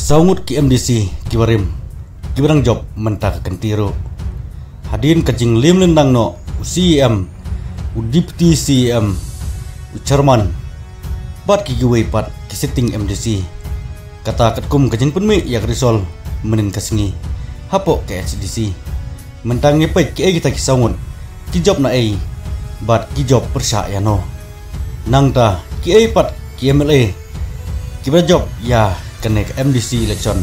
Kisaungut ki MDC kibarim kibarang job mentak kentiro hadin kajing lim lendang no CM udipti CM chairman bat ki giwe pat ki setting MDC kata katkum kajing penmi yak risol menin kasingi hapo ke HDC mentang ngepet ki kita kisaungut ki job na ai bat ki job persya ya no nangta ki ai pat ki MLA ki job ya kenek MDC election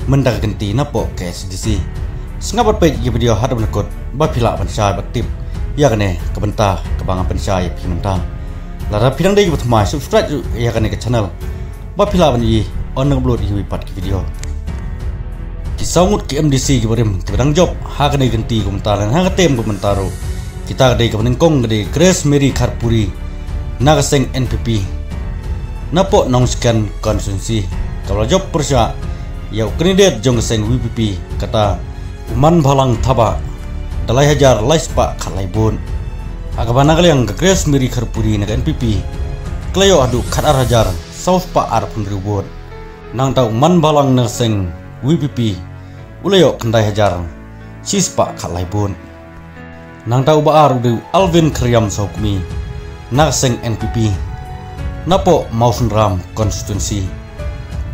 mendak ganti napo ke SDC sengapat page ye video hadap nakot ba pila pansai baktip ya kene kebenta kebangan pansai pimenta lara pidang dei butma subscribe ya kene ke channel ba pila ban yi on upload hi pat ki video kisaungut ki MDC ki barim kebedang job ha kene ganti komenta lan ha tem komentaro kita dei kebeneng kong dei Grace Mary Kharpuri nagaseng NPP napo nong scan konstitusi kalau job persya ya kandidat jong seng WPP kata uman balang thaba dalai hajar laispa khalai bun agabana kaliang ke Grace Mary Kharpuri naga NPP klayo adu khatar hajar saus pa ar pun ribut nang tau man balang na seng WPP ulayo kandai hajar sispa khalai bun nang tau ba ar udu Alvin Kriam Sokmi naga seng NPP napo mausun ram konstitusi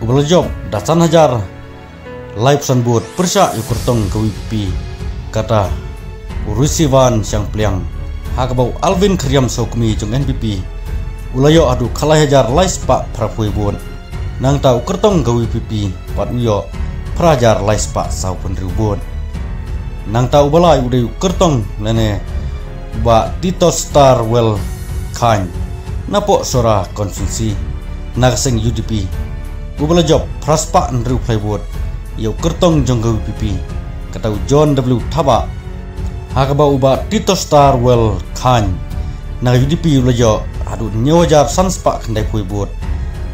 ubal job dasan hajar live sanbut persya yukurtong ke WPP kata urusiwan siang pliang hakabau Alvin Kriam Sokmi jong NPP ulayo adu kalai hajar laispa prapui bun nang tau kertong ke WPP pat uyo prajar laispa saupun ribun nang tau balai udah kertong nene ba Tito Star well kind napo sora konsumsi nagaseng UDP ubala job praspa nru plywood yau kertong jongga WPP katau John W Thaba hakaba uba Tito Star well khan na UDP ulayo adu nyawajar sanspa kendai plywood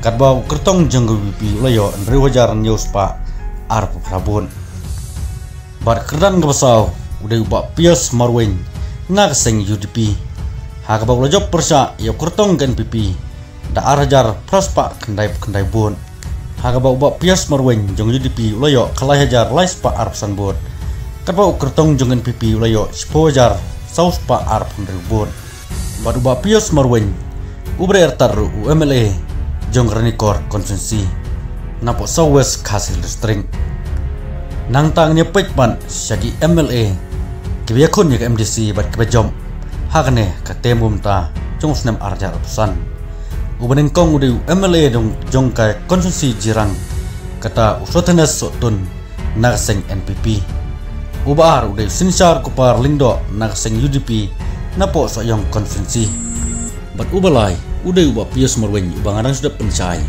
katbau kertong jongga WPP ulayo nru wajar nyospa arpu prabun bar kerdan gabasau udah uba Pius Marwen nagaseng UDP hakaba ula job persya yau kertong NPP da arajar praspa kendai bun hakaba uba Pius Marwen jong UDP ulayo kalai hajar laispa arpsan bun katbau kertong jong NPP ulayo spojar sauspa arpun ribun bad uba Pius Marwen ubre ertaru UMLA jong renikor konsensi napo sawes kasil string nang tang nyepet ban syagi MLA kibiakon ya MDC bad kebajom hakane katemum ta jong snem arjar utusan ubaning kong udah MLA dong jongkai konsumsi jirang kata usotenes sotun nagaseng NPP ubar udah sinsar kupar lindo nagaseng UDP napo soyong konsumsi bat ubalai udah ubah Pius Marwen ubangarang sudah pensai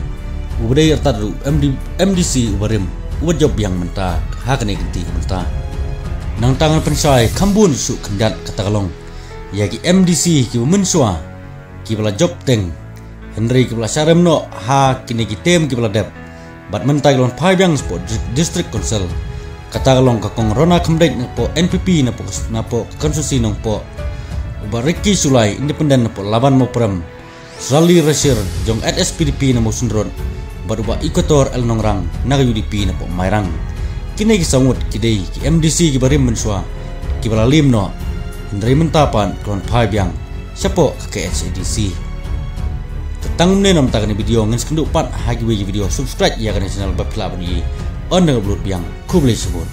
ubadai ertadu MDC ubarim ubah job yang mentah hakane ganti mentah nang tangan pensai kambun su kendat kata kalong yagi MDC ki mensua ki bala job teng Henry kibla syarem no ha kini kitem kibla dep bat mentai lon paibyang sport district council kata kalong kakong rona kemdek napo NPP napo konstitusi nong po uba Ricky Sulai independen napo laban mo prem Sali Rasir jong SPDP namo sundron bat uba Ikotor el nongrang naga UDP napo mairang kini kisangut kidei ki MDC kibarim mensua kibla lim no Henry mentapan klon paibyang siapo ke HDC tangum ne nam takani video ngin skenduk pat hagi video subscribe ya kan channel bapla bani on dengan upload yang kublai sebut